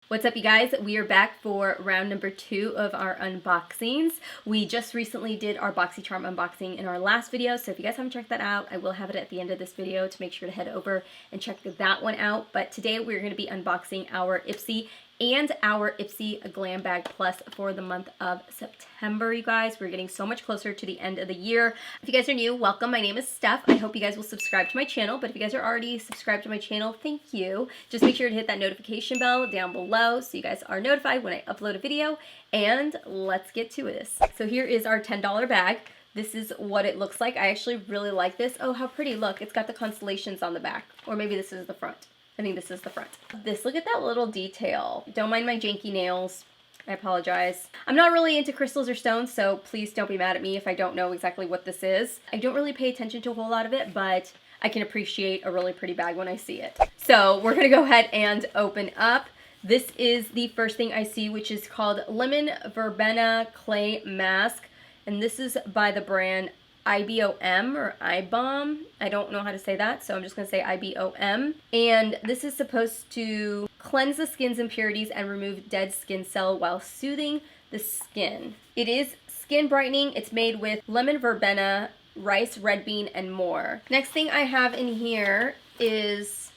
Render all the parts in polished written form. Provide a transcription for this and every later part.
What's up, you guys? We are back for round number 2 of our unboxings. We just recently did our BoxyCharm unboxing in our last video, so if you guys haven't checked that out, I will have it at the end of this video to make sure to head over and check that one out. But today we're going to be unboxing our Ipsy and our Ipsy Glam Bag Plus for the month of September, you guys. We're getting so much closer to the end of the year. If you guys are new, welcome. My name is Steph. I hope you guys will subscribe to my channel, but if you guys are already subscribed to my channel, thank you. Just make sure to hit that notification bell down below so you guys are notified when I upload a video, and let's get to this. So here is our $10 bag. This is what it looks like. I actually really like this. Oh, how pretty. Look, it's got the constellations on the back, or maybe this is the front. I think this is the front. Look at that little detail. Don't mind my janky nails. I apologize. I'm not really into crystals or stones, so please don't be mad at me if I don't know exactly what this is. I don't really pay attention to a whole lot of it, but I can appreciate a really pretty bag when I see it. So we're gonna go ahead and open up. This is the first thing I see, which is called Lemon Verbena Clay Mask. And this is by the brand IBOM or IBOM. I don't know how to say that, so I'm just going to say IBOM. And this is supposed to cleanse the skin's impurities and remove dead skin cell while soothing the skin. It is skin brightening. It's made with lemon verbena, rice, red bean, and more. Next thing I have in here is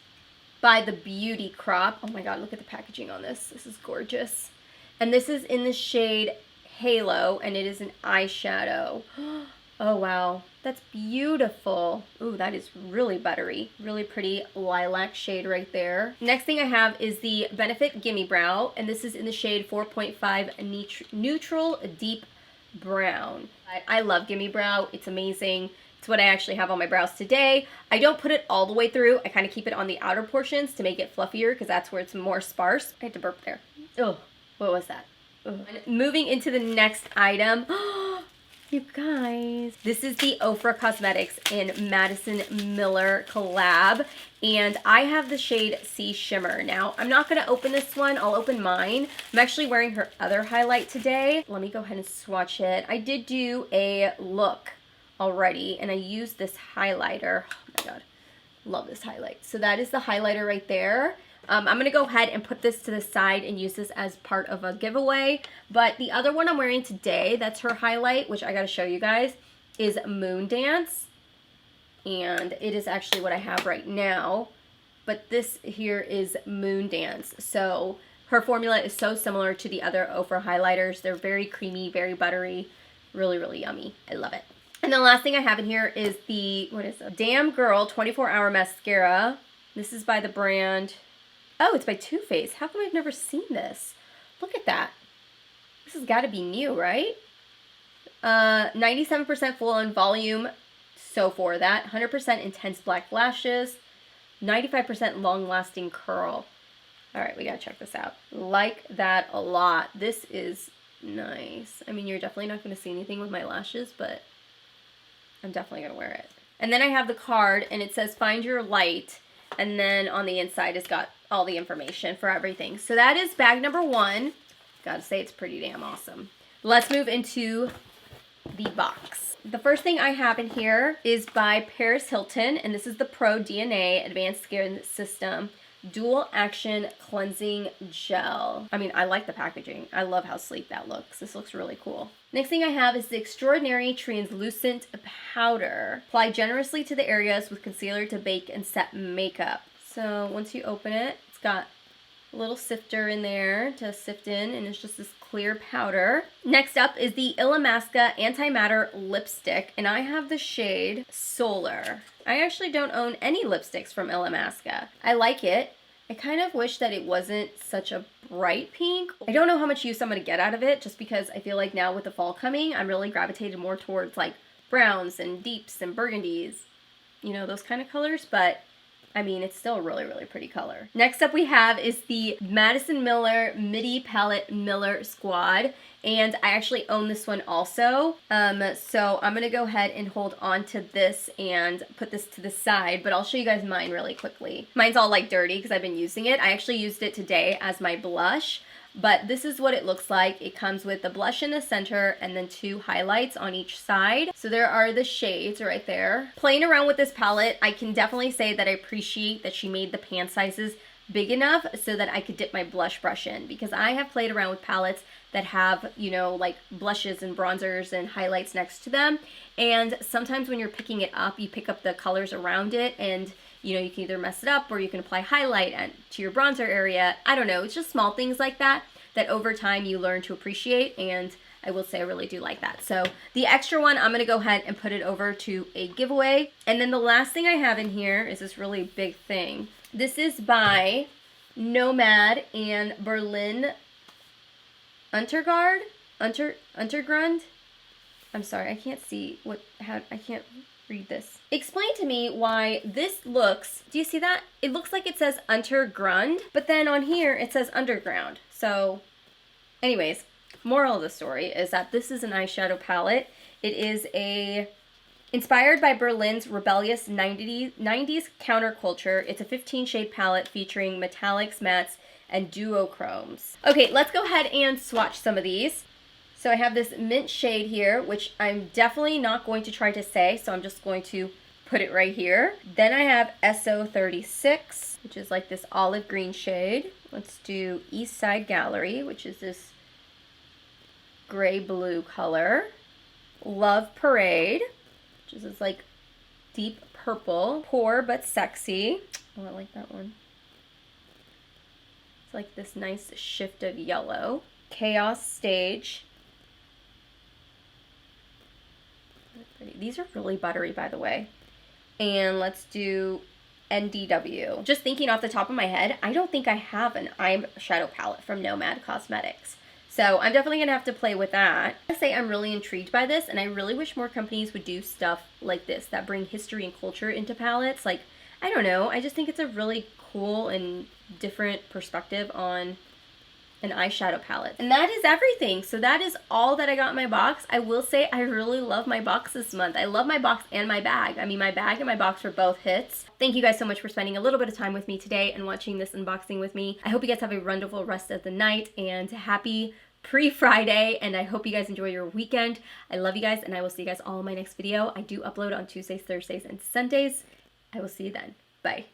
by the Beauty Crop. Oh my god, look at the packaging on this. This is gorgeous. And this is in the shade Halo, and it is an eyeshadow. Oh wow, that's beautiful. Ooh, that is really buttery. Really pretty lilac shade right there. Next thing I have is the Benefit Gimme Brow, and this is in the shade 4.5 Neutral Deep Brown. I love Gimme Brow. It's amazing. It's what I actually have on my brows today. I don't put it all the way through. I kind of keep it on the outer portions to make it fluffier because that's where it's more sparse. I had to burp there. Oh, what was that? Moving into the next item. You guys, this is the Oprah Cosmetics and Madison Miller collab, and I have the shade Sea Shimmer. Now, I'm not going to open this one. I'll open mine. I'm actually wearing her other highlight today. Let me go ahead and swatch it. I did do a look already, and I used this highlighter. Oh my god, love this highlight. So that is the highlighter right there. I'm going to go ahead and put this to the side and use this as part of a giveaway. But the other one I'm wearing today, that's her highlight, which I got to show you guys, is Moon Dance. And it is actually what I have right now. But this here is Moon Dance. So her formula is so similar to the other Oprah highlighters. They're very creamy, very buttery, really, really yummy. I love it. And the last thing I have in here is the, what is it? Damn Girl 24-Hour Mascara. This is by the brand... Oh, it's by Too Faced. How come I've never seen this? Look at that. This has got to be new, right? 97% full on volume. So for that. 100% intense black lashes. 95% long-lasting curl. All right, we got to check this out. Like that a lot. This is nice. I mean, you're definitely not going to see anything with my lashes, but I'm definitely going to wear it. And then I have the card, and it says, Find Your Light. And then on the inside, it's got all the information for everything. So that is bag number 1. Gotta say, it's pretty damn awesome. Let's move into the box. The first thing I have in here is by Paris Hilton, and this is the Pro DNA Advanced Skin System Dual Action Cleansing Gel. I mean, I like the packaging. I love how sleek that looks. This looks really cool. Next thing I have is the Extraordinary Translucent Powder. Apply generously to the areas with concealer to bake and set makeup. So once you open it, it's got a little sifter in there to sift in, and it's just this clear powder. Next up is the Illamasqua Antimatter Lipstick, and I have the shade Solar. I actually don't own any lipsticks from Illamasqua. I like it. I kind of wish that it wasn't such a bright pink. I don't know how much use I'm going to get out of it, just because I feel like now with the fall coming, I'm really gravitated more towards like browns and deeps and burgundies, you know, those kind of colors, but I mean, it's still a really, really pretty color. Next up we have is the Madison Miller Midi Palette Miller Squad. And I actually own this one also. So I'm going to go ahead and hold on to this and put this to the side. But I'll show you guys mine really quickly. Mine's all like dirty because I've been using it. I actually used it today as my blush. But this is what it looks like. It comes with the blush in the center and then 2 highlights on each side. So there are the shades right there. Playing around with this palette, I can definitely say that I appreciate that she made the pan sizes big enough so that I could dip my blush brush in, because I have played around with palettes that have, you know, like blushes and bronzers and highlights next to them, and sometimes when you're picking it up, you pick up the colors around it, and you know, you can either mess it up or you can apply highlight to your bronzer area. I don't know, it's just small things like that that over time you learn to appreciate, and I will say I really do like that. So the extra one, I'm gonna go ahead and put it over to a giveaway. And then the last thing I have in here is this really big thing. This is by Nomad and Berlin Untergrund. I'm sorry, I can't see I can't read this. Explain to me why this looks, do you see that? It looks like it says Untergrund, but then on here it says underground. So anyways, moral of the story is that this is an eyeshadow palette. It is inspired by Berlin's rebellious 90s counterculture. It's a 15 shade palette featuring metallics, mattes, and duochromes. Okay, let's go ahead and swatch some of these. So I have this mint shade here, which I'm definitely not going to try to say, so I'm just going to put it right here. Then I have SO36, which is like this olive green shade. Let's do East Side Gallery, which is this gray blue color. Love Parade, which is this like deep purple. Poor but sexy. Oh, I like that one. It's like this nice shift of yellow. Chaos Stage. These are really buttery, by the way. And let's do NDW. Just thinking off the top of my head, I don't think I have an eyeshadow palette from Nomad Cosmetics. So I'm definitely gonna have to play with that. I say I'm really intrigued by this, and I really wish more companies would do stuff like this that bring history and culture into palettes. Like, I don't know, I just think it's a really cool and different perspective on an eyeshadow palette. And that is everything. So that is all that I got in my box. I will say I really love my box this month. I love my box and my bag. I mean, my bag and my box were both hits. Thank you guys so much for spending a little bit of time with me today and watching this unboxing with me. I hope you guys have a wonderful rest of the night and happy pre-Friday, and I hope you guys enjoy your weekend. I love you guys, and I will see you guys all in my next video. I do upload on Tuesdays, Thursdays, and Sundays. I will see you then. Bye.